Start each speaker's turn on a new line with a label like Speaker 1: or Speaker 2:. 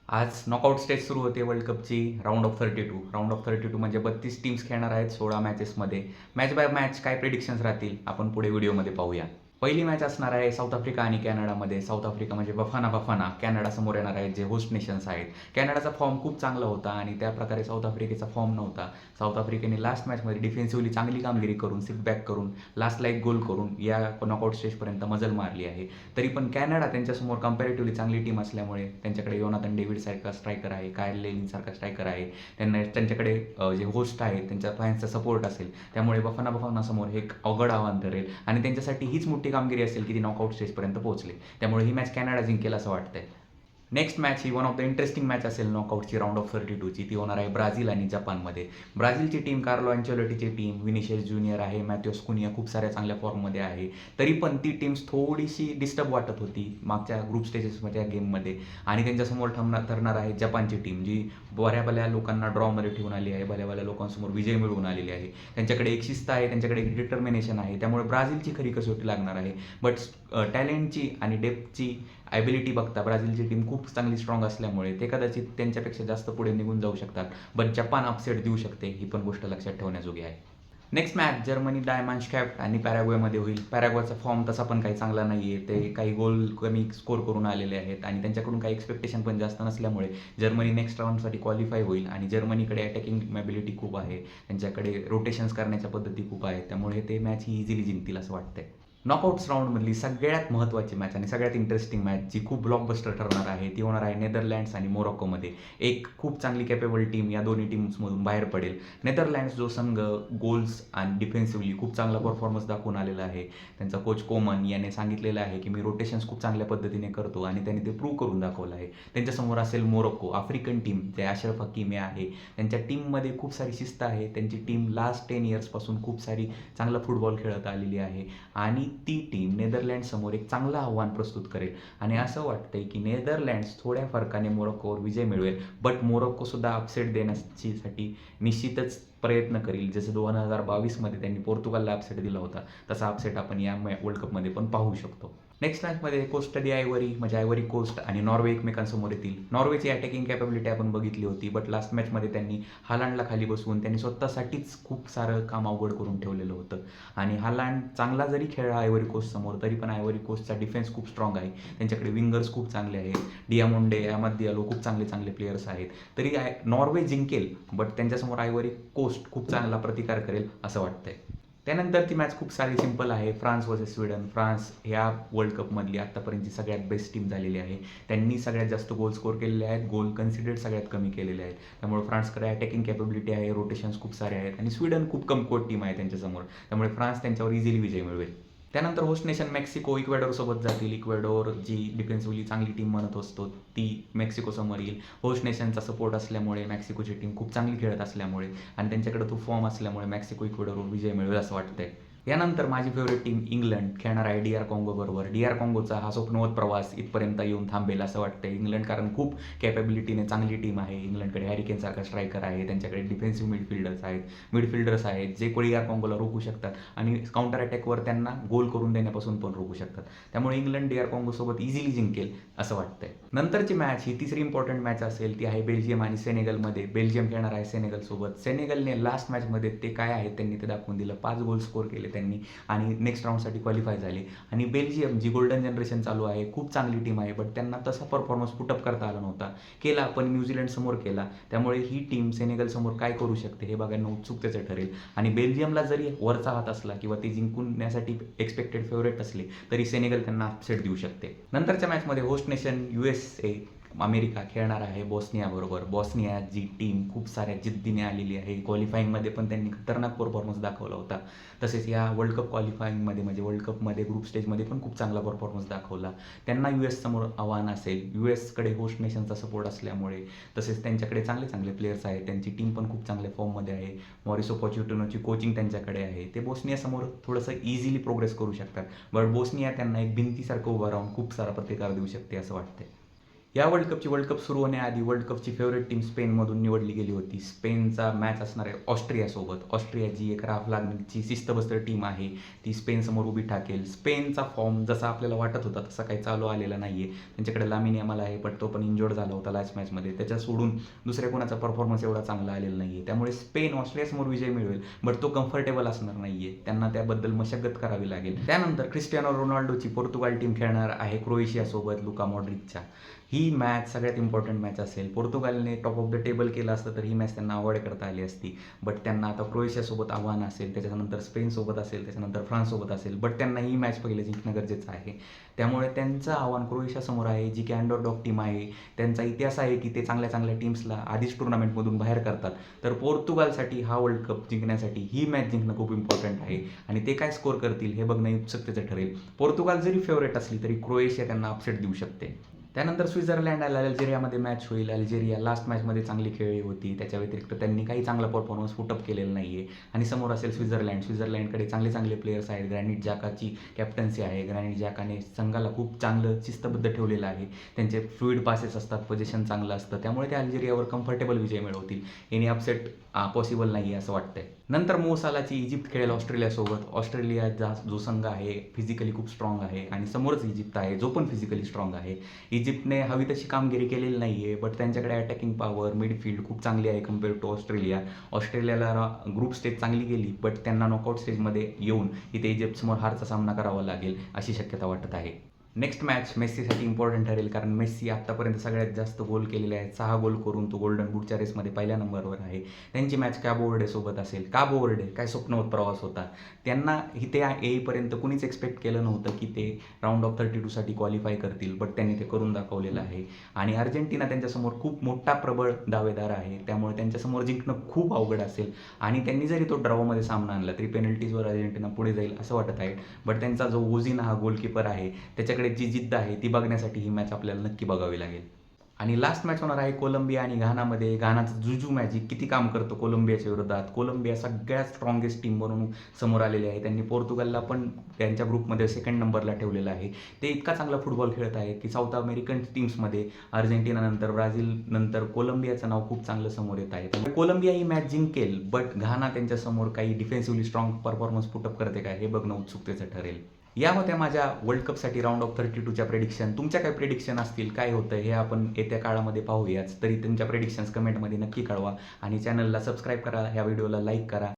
Speaker 1: आज knockout stage सुरू होते वर्ल्ड कपची राउंड ऑफ 32. राउंड ऑफ 32 म्हणजे 32 टीम्स खेळणार आहेत 16 मॅचेसमध्ये. मॅच बाय मॅच काय प्रिडिक्शन्स राहतील आपण पुढे व्हिडिओमध्ये पाहूया. पहिली मॅच असणार आहे साऊथ आफ्रिका आणि कॅनडामध्ये. साऊथ आफ्रिका म्हणजे बफाना बफाना कॅनडा समोर येणार आहेत, जे होस्ट नेशन्स आहेत. कॅनडाचा फॉर्म खूप चांगला होता आणि त्या प्रकारे साऊथ आफ्रिकेचा फॉर्म नव्हता. साऊथ आफ्रिकेने लास्ट मॅचमध्ये डिफेन्सिव्हली चांगली कामगिरी करून, सिट बॅक करून, लास्टला एक गोल करून या नॉकआउट स्टेजपर्यंत मजल मारली आहे. तरी पण कॅनडा त्यांच्यासमोर कंपॅरेटिव्हली चांगली टीम असल्यामुळे त्यांच्याकडे योनाथन डेव्हिड सारखा स्ट्रायकर आहे, कायल लेनिन सारखा स्ट्रायकर आहे. त्यांच्याकडे जे होस्ट आहेत त्यांच्या फॅन्सचा सपोर्ट असेल, त्यामुळे बफाना बफाना समोर हे एक अवघड आव्हान ठरेल आणि त्यांच्यासाठी हीच मोठी कामगिरी असेल की ती नॉकआउट स्टेजपर्यंत पोहोचले. त्यामुळे ही मॅच कॅनडा जिंकेल असं वाटतंय. Next match he one of the interesting match असेल नॉकआउटची राउंड ऑफ 32ची. ती होणार आहे ब्राझील आणि जपानमध्ये. ब्राझीलची टीम कार्लो अँचेलोटीची टीम, विनिशियस ज्युनियर आहे, मॅथ्यूस कुनिया खूप साऱ्या चांगल्या फॉर्ममध्ये आहे. तरी पण ती टीम्स थोडीशी डिस्टर्ब वाटत होती मागच्या ग्रुप स्टेजेसमध्ये गेममध्ये. आणि त्यांच्यासमोर ठरणार आहे जपानची टीम, जी बऱ्या लोकांना ड्रॉमध्ये ठेवून आली आहे, बऱ्या लोकांसमोर विजय मिळवून आलेली आहे. त्यांच्याकडे एक शिस्त आहे, त्यांच्याकडे एक डिटर्मिनेशन आहे. त्यामुळे ब्राझीलची खरी कसोटी लागणार आहे. बट टॅलेंटची आणि डेप्थची ॲबिलिटी बघता ब्राझीलची टीम खूप चांगली स्ट्रॉंग असल्यामुळे ते कदाचित त्यांच्यापेक्षा जास्त पुढे निघून जाऊ शकतात. बट जपान अपसेट देऊ शकते, ही पण गोष्ट लक्षात ठेवण्याजोगी आहे. नेक्स्ट मॅच जर्मनी डायमांशकॅफ्ट आणि पॅराग्वेमध्ये होईल. पॅराग्वेचा फॉर्म तसा पण काही चांगला नाही आहे. ते काही गोल कमी स्कोर करून आलेले आहेत आणि त्यांच्याकडून काही एक्सपेक्टेशन पण जास्त नसल्यामुळे जर्मनी नेक्स्ट राऊंडसाठी क्वालिफाय होईल. आणि जर्मनीकडे अटॅकिंग ॲबिलिटी खूप आहे, त्यांच्याकडे रोटेशन्स करण्याच्या पद्धती खूप आहेत, त्यामुळे ते मॅच ही इझिली जिंकतील असं वाटतंय. नॉकआउट्स राऊंडमधली सगळ्यात महत्त्वाची मॅच आणि सगळ्यात इंटरेस्टिंग मॅच, जी खूप ब्लॉकबस्टर ठरणार आहे, ती होणार आहे नेदरलँड्स आणि मोरॉक्कोमध्ये. एक खूप चांगली कॅपेबल टीम या दोन्ही टीम्समधून बाहेर पडेल. नेदरलँड्स जो संघ गोल्स आणि डिफेन्सिव्हली खूप चांगला परफॉर्मन्स दाखवून आलेला आहे. त्यांचा कोच कोमन याने सांगितलेलं आहे की मी रोटेशन्स खूप चांगल्या पद्धतीने करतो आणि त्यांनी ते प्रूव्ह करून दाखवलं आहे. त्यांच्यासमोर असेल मोरॉक्को, आफ्रिकन टीम, जे अशरफ हकीमी आहे. त्यांच्या टीममध्ये खूप सारी शिस्त आहे. त्यांची टीम लास्ट 10 इयर्सपासून खूप सारी चांगला फुटबॉल खेळत आलेली आहे आणि ती टीम नेदरलँड्ससमोर एक चांगलं आव्हान प्रस्तुत करेल. आणि असं वाटतंय की नेदरलँड्स थोड्या फरकाने मोरॉक्कोवर विजय मिळवेल. बट मोरॉक्कोसुद्धा अपसेट देण्यासाठी निश्चितच प्रयत्न करील. जसं 2022मध्ये त्यांनी पोर्तुगालला अपसेट दिला होता, तसा अपसेट आपण या वर्ल्ड कपमध्ये पण पाहू शकतो. नेक्स्ट मॅचमध्ये कोस्टा डी आयव्हरी म्हणजे आयव्हरी कोस्ट आणि नॉर्वे एकमेकांसमोर येतील. नॉर्वेची अटॅकिंग कॅपेबिलिटी आपण बघितली होती, बट लास्ट मॅचमध्ये त्यांनी हालांडला खाली बसवून त्यांनी स्वतःसाठीच खूप सारं काम अवघड करून ठेवलेलं होतं. आणि हालांड चांगला जरी खेळला आयव्हरी कोस्टसमोर, तरी पण आयव्हरी कोस्टचा डिफेन्स खूप स्ट्रॉंग आहे. त्यांच्याकडे विंगर्स खूप चांगले आहेत. डियामोंडे, अहमद दियालो खूप चांगले चांगले प्लेयर्स आहेत. तरी नॉर्वे जिंकेल, बट त्यांच्यासमोर आयव्हरी कोस्ट खूप चांगला प्रतिकार करेल असं वाटतंय. त्यानंतर ती मॅच खूप सारी सिंपल आहे, फ्रान्स वर्सेस स्वीडन. फ्रान्स ह्या वर्ल्ड कपमधली आत्तापर्यंतची सगळ्यात बेस्ट टीम झालेली आहे. त्यांनी सगळ्यात जास्त गोल स्कोर केलेले आहेत, गोल कन्सिडर्ड सगळ्यात कमी केलेले आहेत. त्यामुळे फ्रान्सकडे अटॅकिंग कॅपेबिलिटी आहे, रोटेशन्स खूप सारे आहेत आणि स्वीडन खूप कमकुवत टीम आहे त्यांच्यासमोर. त्यामुळे फ्रान्स त्यांच्यावर इझिली विजय मिळवेल. त्यानंतर होस्ट नेशन मेक्सिको इक्वेडोरसोबत जातील. इक्वेडोर जी डिफेन्सिव्हली चांगली टीम म्हणत असतो, ती मेक्सिकोसमोर येईल. होस्ट नेशनचा सपोर्ट असल्यामुळे, मेक्सिकोची टीम खूप चांगली खेळत असल्यामुळे आणि त्यांच्याकडे तो फॉर्म असल्यामुळे मेक्सिको इक्वेडोरवर विजय मिळवेल असं वाटतंय. यानंतर माझी फेवरेट टीम इंग्लंड खेळणार आहे डी आर कॉंगोबरोबर. डी आर कॉंगोचा हा स्वप्नवत प्रवास इथपर्यंत येऊन थांबेल असं वाटतं इंग्लंड, कारण खूप कॅपेबिलिटीने चांगली टीम आहे. इंग्लंडकडे हॅरिकेनसारखा स्ट्रायकर आहे, त्यांच्याकडे डिफेन्सिव्ह मिडफिल्डर्स आहेत जे डी आर कॉंगोला रोखू शकतात आणि काउंटर अटॅकवर त्यांना गोल करून देण्यापासून पण रोखू शकतात. त्यामुळे इंग्लंड डी आर कॉंगोसोबत इझिली जिंकेल असं वाटतंय. नंतरची मॅच ही तिसरी इम्पॉर्टंट मॅच असेल, ती आहे बेल्जियम आणि सेनेगलमध्ये. बेल्जियम खेळणार आहे सेनेगलसोबत. सेनेगलने लास्ट मॅचमध्ये ते काय आहे त्यांनी ते दाखवून दिलं. 5 गोल स्कोर केले त्यांनी आणि नेक्स्ट राऊंडसाठी क्वालिफाय झाले. आणि बेल्जियम जी गोल्डन जनरेशन चालू आहे, खूप चांगली टीम आहे, बट त्यांना तसा परफॉर्मन्स पुटअप करता आला नव्हता. केला पण न्यूझीलंड समोर केला. त्यामुळे ही टीम सेनेगलसमोर काय करू शकते हे बघायला उत्सुकतेचं ठरेल. आणि बेल्जियमला जरी वरचा हात असला किंवा ते जिंकण्यासाठी एक्सपेक्टेड फेवरेट असले, तरी सेनेगल त्यांना अपसेट देऊ शकते. नंतरच्या मॅचमध्ये होस्ट नेशन USA अमेरिका खेळणार आहे बॉस्नियाबरोबर. बॉस्निया जी टीम खूप साऱ्या जिद्दीने आलेली आहे. क्वालिफाईंगमध्ये पण त्यांनी खतरनाक परफॉर्मन्स दाखवला होता. तसेच या वर्ल्ड कप क्वालिफाईंगमध्ये म्हणजे वर्ल्ड कपमध्ये ग्रुप स्टेजमध्ये पण खूप चांगला परफॉर्मन्स दाखवला. त्यांना US समोर आव्हान असेल. USकडे होस्ट नेशनचा सपोर्ट असल्यामुळे, तसेच त्यांच्याकडे चांगले चांगले प्लेयर्स आहेत. त्यांची टीम पण खूप चांगल्या फॉर्ममध्ये आहे. मॉरिसो पॉचिटिनोची कोचिंग त्यांच्याकडे आहे. ते बोस्नियासमोर थोडंसं इझिली प्रोग्रेस करू शकतात. बट बोस्निया त्यांना एक भिंतीसारखं उभं राहून खूप सारा प्रतिकार देऊ शकते असं वाटतंय. या वर्ल्ड कप सुरू होण्याआधी वर्ल्ड कपची फेवरेट टीम स्पेनमधून निवडली गेली होती. स्पेनचा मॅच असणार आहे ऑस्ट्रियासोबत. ऑस्ट्रिया जी एक राफ लागण्याची शिस्तबद्ध टीम आहे ती स्पेनसमोर उभी ठाकेल. स्पेनचा फॉर्म जसा आपल्याला वाटत होता तसा काही चालू आलेला नाही आहे. त्यांच्याकडे लामिन यामाल आहे, पण तो पण इंजोर्ड झाला होता लास्ट मॅचमध्ये. त्याच्या सोडून दुसऱ्या कोणाचा परफॉर्मन्स एवढा चांगला आलेला नाही आहे. त्यामुळे स्पेन ऑस्ट्रियासमोर विजय मिळवेल, बट तो कम्फर्टेबल असणार नाही आहे. त्यांना त्याबद्दल मशगत करावी लागेल. त्यानंतर क्रिस्टियानो रोनाल्डोची पोर्तुगाल टीम खेळणार आहे क्रोएशियासोबत लुका मॉड्रिकच्या. ही मॅच सगळ्यात इम्पॉर्टंट मॅच असेल. पोर्तुगालने टॉप ऑफ द टेबल केलं असतं तर ही मॅच त्यांना अवॉइड करता आली असती, बट त्यांना आता क्रोएशियासोबत आव्हान असेल, त्याच्यानंतर स्पेनसोबत असेल, त्याच्यानंतर फ्रान्ससोबत असेल, बट त्यांना ही मॅच पहिले जिंकणं गरजेचं आहे. त्यामुळे त्यांचं आव्हान क्रोएशियासमोर आहे, जी की अंडरडॉग टीम आहे. त्यांचा इतिहास आहे की ते चांगल्या चांगल्या टीम्सला आधीच टुर्नामेंटमधून बाहेर करतात. तर पोर्तुगालसाठी हा वर्ल्ड कप जिंकण्यासाठी ही मॅच जिंकणं खूप इम्पॉर्टंट आहे आणि ते काय स्कोर करतील हे बघणं उत्सुकतेचं ठरेल. पोर्तुगाल जरी फेवरेट असली तरी क्रोएशिया त्यांना अपसेट देऊ शकते. त्यानंतर स्वित्झर्लंड आणि अल्जेरियामध्ये मॅच होईल. अल्जेरिया लास्ट मॅचमध्ये चांगली खेळली होती, त्याच्या व्यतिरिक्त त्यांनी काही चांगला परफॉर्मन्स पुटअप केलेला नाही आहे. आणि समोर असेल स्वित्झर्लंड. स्वित्झर्लंडकडे चांगले चांगले प्लेयर्स आहेत. ग्रॅनिट जॅकाची कॅप्टन्सी आहे. ग्रॅनिट जॅकाने संघाला खूप चांगलं शिस्तबद्ध ठेवलेलं आहे. त्यांचे फ्लुईड पासेस असतात, पोझिशन चांगलं असतं, त्यामुळे ते अल्जेरियावर कम्फर्टेबल विजय मिळवतील. याने अपसेट पॉसिबल नाही आहे असं वाटतंय. नंतर मो सालाची इजिप्त खेळेल ऑस्ट्रेलियासोबत. ऑस्ट्रेलिया जो संघ आहे फिजिकली खूप स्ट्रॉंग आहे आणि समोरच इजिप्त आहे जो पण फिजिकली स्ट्रॉंग आहे. इजिप्तने हवी तशी कामगिरी केलेली नाही आहे, बट त्यांच्याकडे अटॅकिंग पॉवर, मिडफील्ड खूप चांगली आहे कम्पेअर टू ऑस्ट्रेलिया. ऑस्ट्रेलियाला ग्रुप स्टेज चांगली गेली, बट त्यांना नॉकआउट स्टेजमध्ये येऊन इथे इजिप्तसमोर हारचा सामना करावा लागेल अशी शक्यता वाटत आहे. नेक्स्ट मॅच मेस्सीसाठी इम्पॉर्टंट ठरेल, कारण मेस्सी आत्तापर्यंत सगळ्यात जास्त गोल केलेले आहेत. 6 गोल करून तो गोल्डन बूटच्या रेसमध्ये पहिल्या नंबरवर आहे. त्यांची मॅच काबो वर्डेसोबत असेल. काबो वर्डे काय स्वप्नवत प्रवास होता. त्यांना इथे येईपर्यंत कुणीच एक्सपेक्ट केलं नव्हतं की ते राऊंड ऑफ 32साठी क्वालिफाय करतील, बट त्यांनी ते करून दाखवलेलं आहे. आणि अर्जेंटिना त्यांच्यासमोर खूप मोठा प्रबळ दावेदार आहे, त्यामुळे त्यांच्यासमोर जिंकणं खूप अवघड असेल. आणि त्यांनी जरी तो ड्रॉमध्ये सामना आणला तरी पेनल्टीजवर अर्जेंटिना पुढे जाईल असं वाटत आहे. बट त्यांचा जो ओझिना हा गोलकीपर आहे त्याच्याकडे जी जिद्द आहे ती बघण्यासाठी ही मॅच आपल्याला नक्की बघावी लागेल. आणि लास्ट मॅच होणार आहे कोलंबिया आणि घानामध्ये. घानाचं जुजू मॅजिक किती काम करतो कोलंबियाच्या विरोधात. कोलंबिया सगळ्यात स्ट्रॉंगेस्ट टीम म्हणून समोर आलेली आहे. त्यांनी पोर्तुगालला पण त्यांच्या ग्रुपमध्ये सेकंड नंबरला ठेवलेलं आहे. ते इतका चांगला फुटबॉल खेळत आहे की साऊथ अमेरिकन टीम्समध्ये अर्जेंटिनानंतर ब्राझीलनंतर कोलंबियाचं नाव खूप चांगलं समोर येत आहे. त्यामुळे कोलंबिया ही मॅच जिंकेल, बट घाना त्यांच्यासमोर काही डिफेन्सिव्हली स्ट्रॉंग परफॉर्मन्स पुटअप करते का हे बघणं उत्सुकतेचं ठरेल. या होत्या माझ्या वर्ल्ड कपसाठी राऊंड ऑफ 32च्या प्रेडिक्शन. तुमच्या काय प्रेडिक्शन असतील, काय होतं हे आपण येत्या काळामध्ये पाहूयाच. तरी तुमच्या प्रेडिक्शन्स कमेंटमध्ये नक्की कळवा आणि चॅनलला सबस्क्राईब करा, ह्या व्हिडिओला लाईक करा.